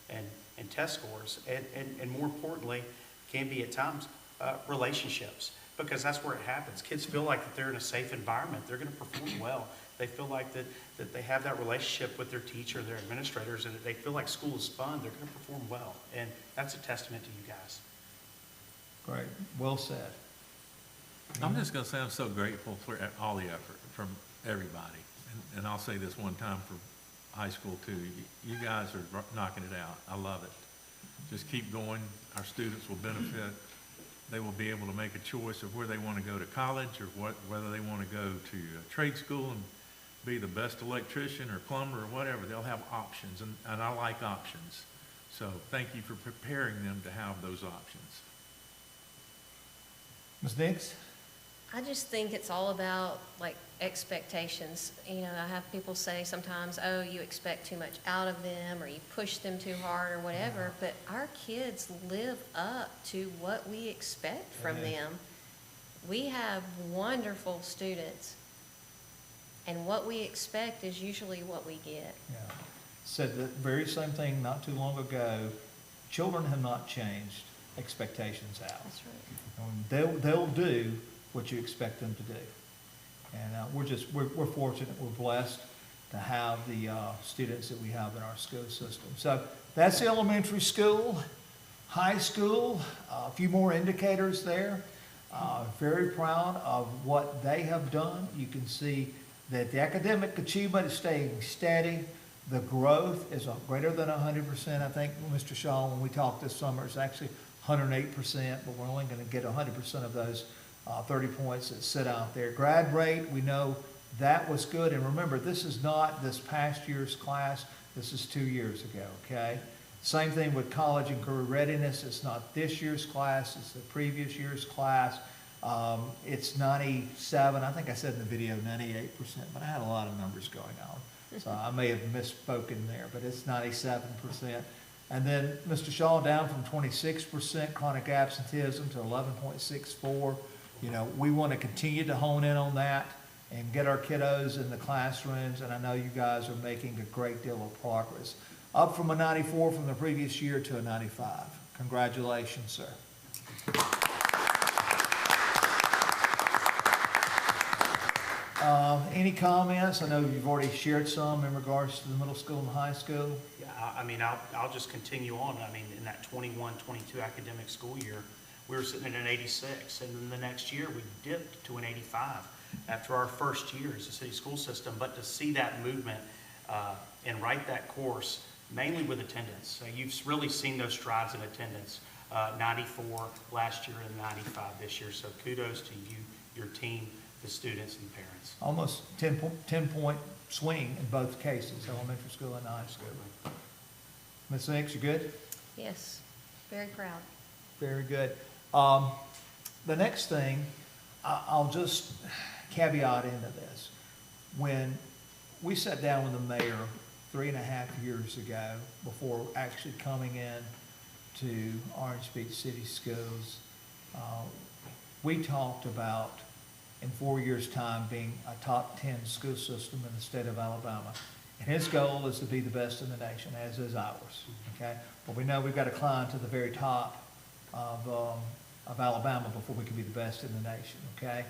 and test scores, and more importantly, can be at times relationships, because that's where it happens. Kids feel like that they're in a safe environment, they're going to perform well. They feel like that they have that relationship with their teacher, their administrators, and that they feel like school is fun, they're going to perform well. And that's a testament to you guys. Great, well said. I'm just gonna say I'm so grateful for all the effort from everybody. And I'll say this one time for high school too. You guys are knocking it out. I love it. Just keep going. Our students will benefit. They will be able to make a choice of where they want to go to college or whether they want to go to a trade school and be the best electrician or plumber or whatever. They'll have options, and I like options. So thank you for preparing them to have those options. Ms. Nix? I just think it's all about like expectations. You know, I have people say sometimes, oh, you expect too much out of them or you push them too hard or whatever, but our kids live up to what we expect from them. We have wonderful students, and what we expect is usually what we get. Yeah. Said the very same thing not too long ago. Children have not changed expectations out. That's right. They'll do what you expect them to do. And we're fortunate, we're blessed to have the students that we have in our school system. So that's the elementary school. High school, a few more indicators there. Very proud of what they have done. You can see that the academic achievement is staying steady. The growth is greater than 100%. I think, Mr. Shaw, when we talked this summer, it's actually 108%, but we're only going to get 100% of those 30 points that sit out there. Grad rate, we know that was good. And remember, this is not this past year's class. This is 2 years ago, okay? Same thing with college and career readiness. It's not this year's class. It's the previous year's class. It's 97. I think I said in the video 98%, but I had a lot of numbers going on. So I may have misspoken there, but it's 97%. And then Mr. Shaw down from 26% chronic absenteeism to 11.64. You know, we want to continue to hone in on that and get our kiddos in the classrooms, and I know you guys are making a great deal of progress. Up from a 94 from the previous year to a 95. Congratulations, sir. Any comments? I know you've already shared some in regards to the middle school and high school. Yeah, I mean, I'll just continue on. I mean, in that 21-22 academic school year, we were sitting at an 86, and then the next year we dipped to an 85 after our first year as a city school system. But to see that movement and write that course, mainly with attendance, you've really seen those strides in attendance. 94 last year and 95 this year. So kudos to you, your team, the students and parents. Almost 10-point swing in both cases, elementary school and high school. Ms. Nix, you good? Yes, very proud. Very good. The next thing, I'll just caveat into this. When we sat down with the mayor 3.5 years ago, before actually coming in to Orange Beach City Schools, we talked about in 4 years' time being a top 10 school system in the state of Alabama. And his goal is to be the best in the nation, as is ours, okay? But we know we've got to climb to the very top of Alabama before we can be the best in the nation, okay?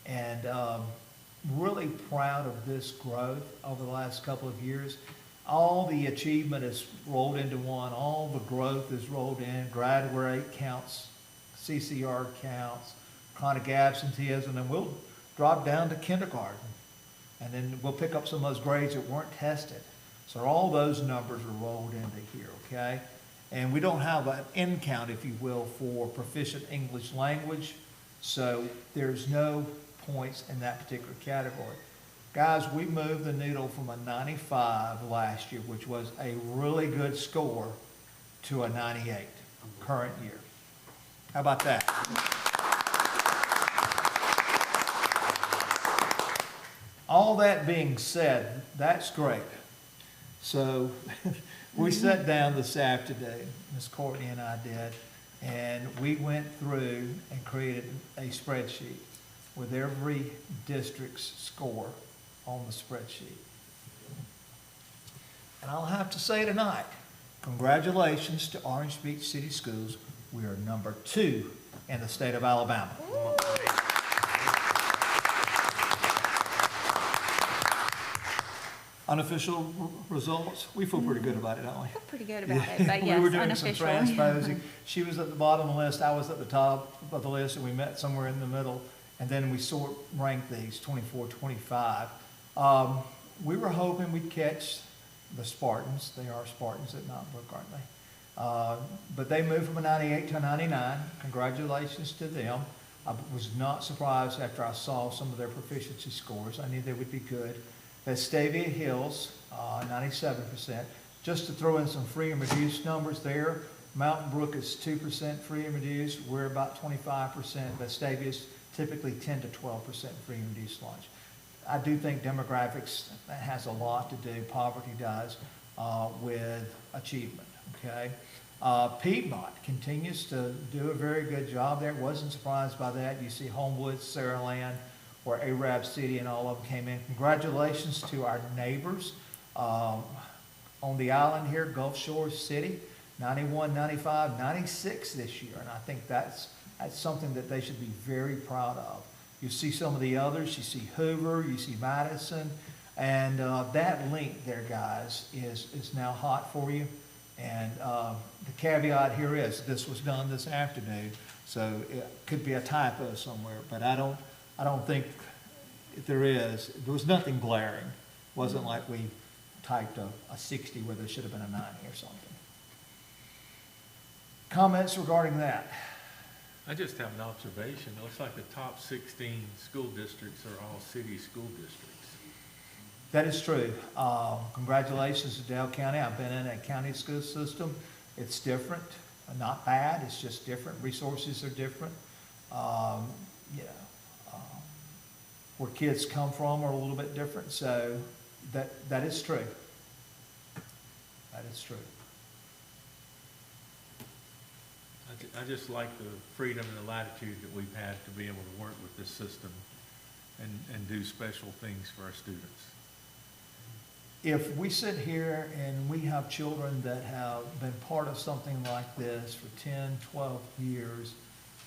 And really proud of this growth over the last couple of years. All the achievement is rolled into one. All the growth is rolled in. Grad rate counts, CCR counts, chronic absenteeism, and we'll drop down to kindergarten. And then we'll pick up some of those grades that weren't tested. So all those numbers are rolled into here, okay? And we don't have an end count, if you will, for proficient English language. So there's no points in that particular category. Guys, we moved the needle from a 95 last year, which was a really good score, to a 98 current year. How about that? All that being said, that's great. So we sat down this afternoon, Ms. Courtney and I did, and we went through and created a spreadsheet with every district's score on the spreadsheet. And I'll have to say tonight, congratulations to Orange Beach City Schools. We are number 2 in the state of Alabama. Unofficial results, we feel pretty good about it, don't we? Feel pretty good about it, but yes, We were doing some unofficial. transposing. She was at the bottom of the list, I was at the top of the list, and we met somewhere in the middle. And then we ranked these 24, 25. We were hoping we'd catch the Spartans. They are Spartans at Mountain Brook, aren't they? But they moved from a 98 to a 99. Congratulations to them. I was not surprised after I saw some of their proficiency scores. I knew they would be good. Vestavia Hills, 97%. Just to throw in some free and reduced numbers there, Mountain Brook is 2% free and reduced. We're about 25%. Vestavia's typically 10 to 12% free and reduced lunch. I do think demographics has a lot to do, poverty does, with achievement, okay? Piedmont continues to do a very good job there. Wasn't surprised by that. You see Homewood, Saraland, or Arab City, and all of them came in. Congratulations to our neighbors on the island here, Gulf Shores City, 91, 95, 96 this year, and I think that's something that they should be very proud of. You see some of the others, you see Hoover, you see Madison, and that link there, guys, is now hot for you. And the caveat here is this was done this afternoon, so it could be a typo somewhere, but I don't think if there was nothing glaring. It wasn't like we typed a 60 where there should have been a 90 or something. Comments regarding that? I just have an observation. It looks like the top 16 school districts are all city school districts. That is true. Congratulations to Dale County. I've been in a county school system. It's different, not bad. It's just different. Resources are different. Where kids come from are a little bit different. So that is true. That is true. I just like the freedom and the latitude that we've had to be able to work with this system and do special things for our students. If we sit here and we have children that have been part of something like this for 10, 12 years,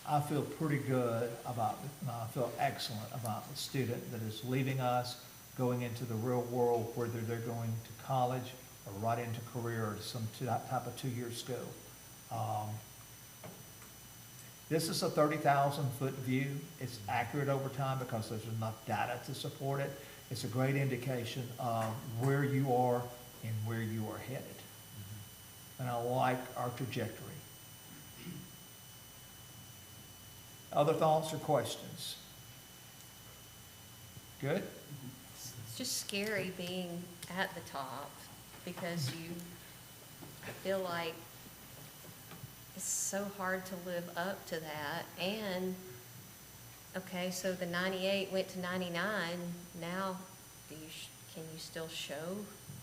I feel pretty good about it. I feel excellent about the student that is leaving us, going into the real world, whether they're going to college or right into career or some type of two-year school. This is a 30,000-foot view. It's accurate over time because there's enough data to support it. It's a great indication of where you are and where you are headed. And I like our trajectory. Other thoughts or questions? Good? It's just scary being at the top because I feel like it's so hard to live up to that. And, okay, so the 98 went to 99. Now, can you still show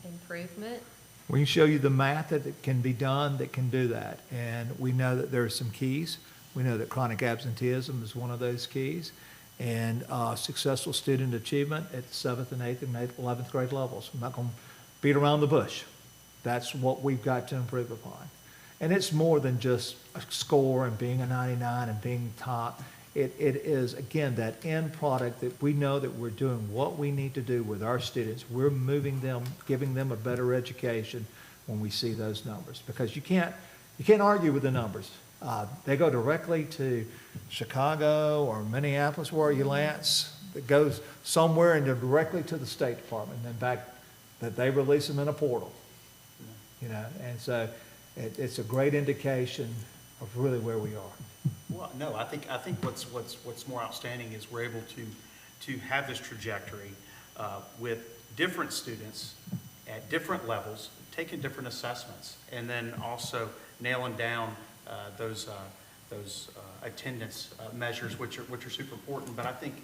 improvement? We can show you the math that it can be done that can do that. And we know that there are some keys. We know that chronic absenteeism is one of those keys. And successful student achievement at 7th and 8th and 11th grade levels. I'm not going to beat around the bush. That's what we've got to improve upon. And it's more than just a score and being a 99 and being top. It is, again, that end product that we know that we're doing what we need to do with our students. We're moving them, giving them a better education when we see those numbers. Because you can't argue with the numbers. They go directly to Chicago or Minneapolis, where are you, Lance? It goes somewhere and they're directly to the State Department. And in fact, that they release them in a portal. You know, and so it's a great indication of really where we are. Well, no, I think what's more outstanding is we're able to have this trajectory with different students at different levels, taking different assessments, and then also nailing down those attendance measures, which are super important. But I think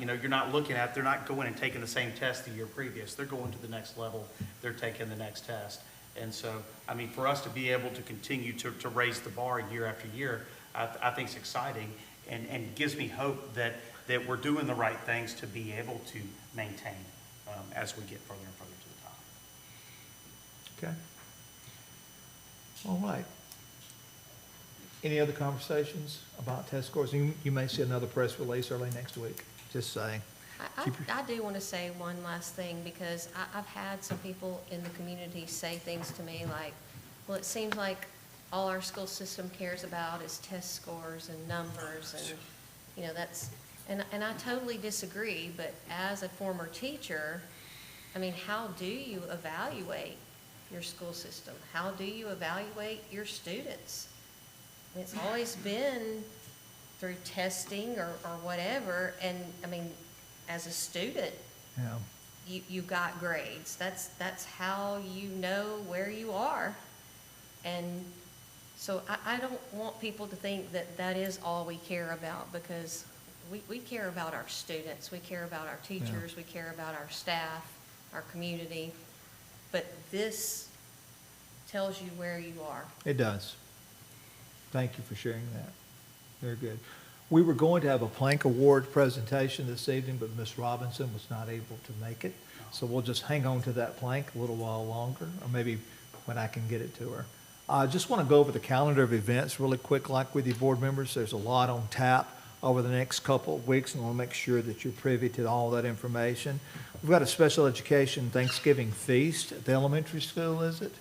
you're not they're not going and taking the same test the year previous. They're going to the next level. They're taking the next test. And so, I mean, for us to be able to continue to raise the bar year after year, I think it's exciting and gives me hope that we're doing the right things to be able to maintain as we get further and further to the top. Okay. All right. Any other conversations about test scores? You may see another press release early next week, just saying. I do want to say one last thing, because I've had some people in the community say things to me like, well, it seems like all our school system cares about is test scores and numbers, and, you know, that's, and I totally disagree, but as a former teacher, I mean, how do you evaluate your school system? How do you evaluate your students? And it's always been through testing or whatever, and, I mean, as a student, Yeah. you got grades. That's how you know where you are. And so I don't want people to think that that is all we care about, because we care about our students, we care about our teachers, we care about our staff, our community. But this tells you where you are. It does. Thank you for sharing that. Very good. We were going to have a Plank Award presentation this evening, but Ms. Robinson was not able to make it. So we'll just hang on to that plank a little while longer, or maybe when I can get it to her. I just want to go over the calendar of events really quick, like with you board members. There's a lot on tap over the next couple of weeks, and I want to make sure that you're privy to all that information. We've got a special education Thanksgiving feast at the elementary school, is it?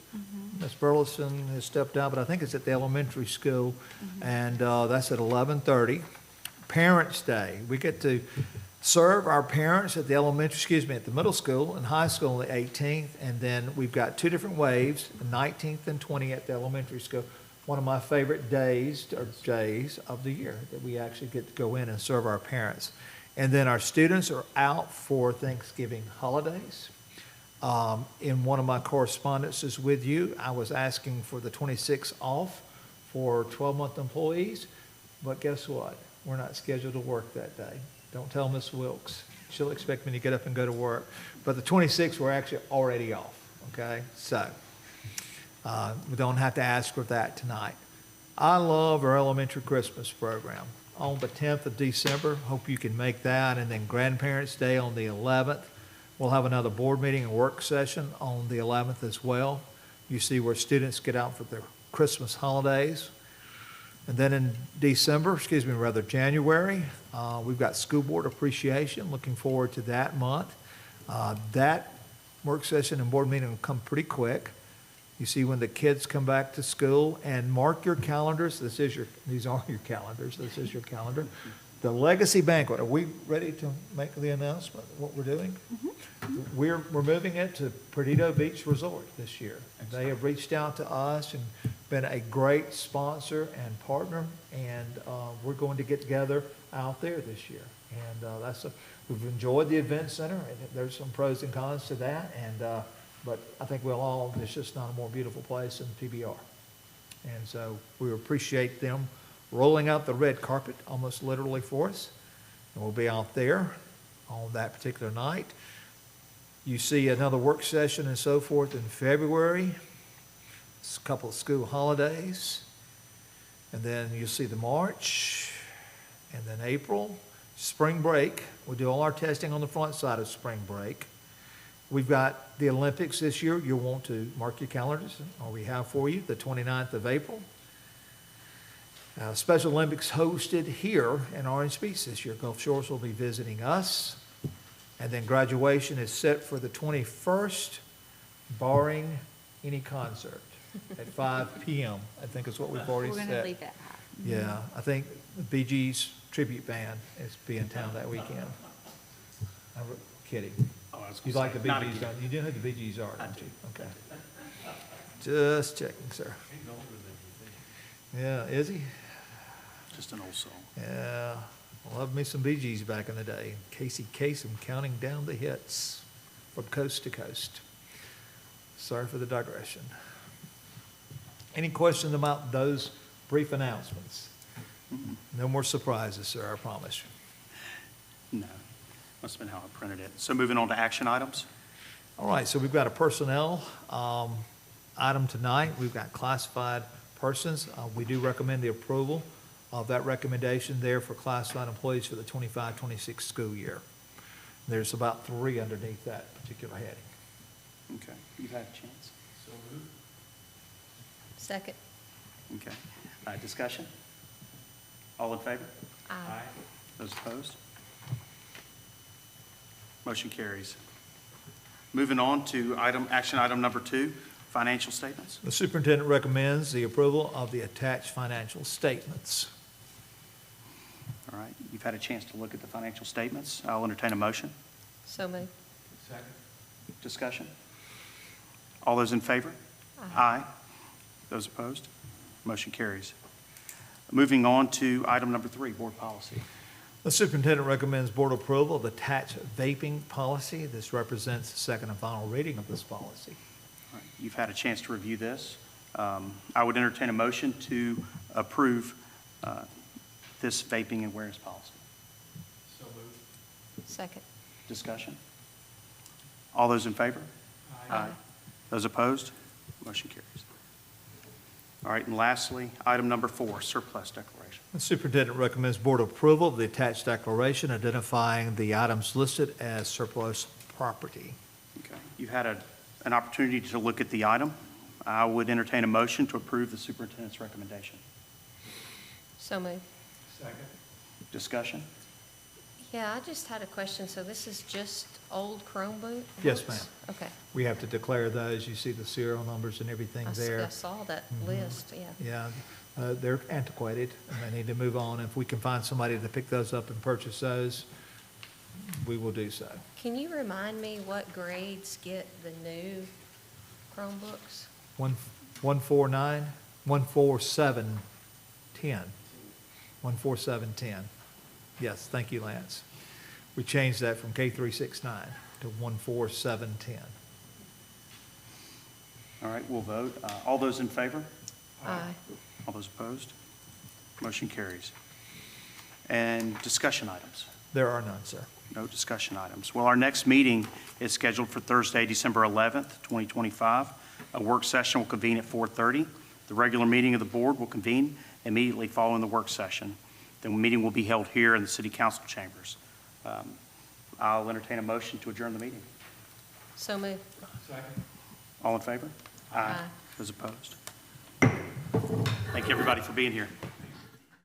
Ms. Burleson has stepped out, but I think it's at the elementary school, and that's at 11:30. Parents' Day, we get to serve our parents at the at the middle school and high school on the 18th, and then we've got two different waves, the 19th and 20th at the elementary school. One of my favorite days of the year that we actually get to go in and serve our parents. And then our students are out for Thanksgiving holidays. In one of my correspondences with you, I was asking for the 26th off for 12-month employees, but guess what? We're not scheduled to work that day. Don't tell Ms. Wilkes. She'll expect me to get up and go to work. But the 26th, we're actually already off, okay? So we don't have to ask for that tonight. I love our elementary Christmas program. On the 10th of December, hope you can make that, and then Grandparents' Day on the 11th. We'll have another board meeting and work session on the 11th as well. You see where students get out for their Christmas holidays. And then in January, we've got school board appreciation. Looking forward to that month. That work session and board meeting will come pretty quick. You see when the kids come back to school, and mark your calendars. These are your calendars. This is your calendar. The Legacy Banquet. Are we ready to make the announcement of what we're doing? We're moving it to Perdido Beach Resort this year. They have reached out to us and been a great sponsor and partner, and we're going to get together out there this year. And we've enjoyed the event center, and there's some pros and cons to that. And but I think there's just not a more beautiful place than PBR. And so we appreciate them rolling out the red carpet almost literally for us. And we'll be out there on that particular night. You see another work session and so forth in February. It's a couple of school holidays. And then you'll see the March, and then April, spring break. We'll do all our testing on the front side of spring break. We've got the Olympics this year. You'll want to mark your calendars, or we have for you, the 29th of April. Special Olympics hosted here in Orange Beach this year. Gulf Shores will be visiting us. And then graduation is set for the 21st, barring any concert at 5 p.m. I think is what we've already We're said. going to leave that high. Yeah, I think the Bee Gees tribute band is being in town that weekend. I'm kidding. Oh, I was You gonna like say, the Bee not Gees, again. don't you? You know who the Bee Gees are, I don't do. you? Okay. Just checking, sir. Yeah, is he? Just an old song. Yeah, loved me some Bee Gees back in the day. Casey Kasem counting down the hits from coast to coast. Sorry for the digression. Any questions about those brief announcements? No more surprises, sir, I promise you. No, must have been how I printed it. So moving on to action items. All right, so we've got a personnel item tonight. We've got classified persons. We do recommend the approval of that recommendation there for classified employees for the 25-26 school year. There's about 3 underneath that particular heading. Okay, you've had a chance. Second. Okay. Discussion? All in favor? Aye. Those opposed? Motion carries. Moving on to action item number 2, financial statements. The superintendent recommends the approval of the attached financial statements. All right, you've had a chance to look at the financial statements. I'll entertain a motion. So moved. Discussion? All those in favor? Aye. Those opposed? Motion carries. Moving on to item number 3, board policy. The superintendent recommends board approval of attached vaping policy. This represents the second and final reading of this policy. All right, you've had a chance to review this. I would entertain a motion to approve this vaping awareness policy. Second. Discussion? All those in favor? Aye. Those opposed? Motion carries. All right, and lastly, item number 4, surplus declaration. The superintendent recommends board approval of the attached declaration identifying the items listed as surplus property. Okay, you've had an opportunity to look at the item. I would entertain a motion to approve the superintendent's recommendation. So moved. Discussion? Yeah, I just had a question. So this is just old Chromebook? Yes, books? ma'am. Okay. We have to declare those. You see the serial numbers and everything there. I saw that list, yeah. Yeah, they're antiquated, and they need to move on. If we can find somebody to pick those up and purchase those, we will do so. Can you remind me what grades get the new Chromebooks? 149, 14710. 14710. Yes, thank you, Lance. We changed that from K369 to 14710. All right, we'll vote. All those in favor? Aye. All those opposed? Motion carries. And discussion items? There are none, sir. No discussion items. Well, our next meeting is scheduled for Thursday, December 11th, 2025. A work session will convene at 4:30. The regular meeting of the board will convene immediately following the work session. The meeting will be held here in the city council chambers. I'll entertain a motion to adjourn the meeting. So moved. All in favor? Aye. Those opposed? Thank you, everybody, for being here.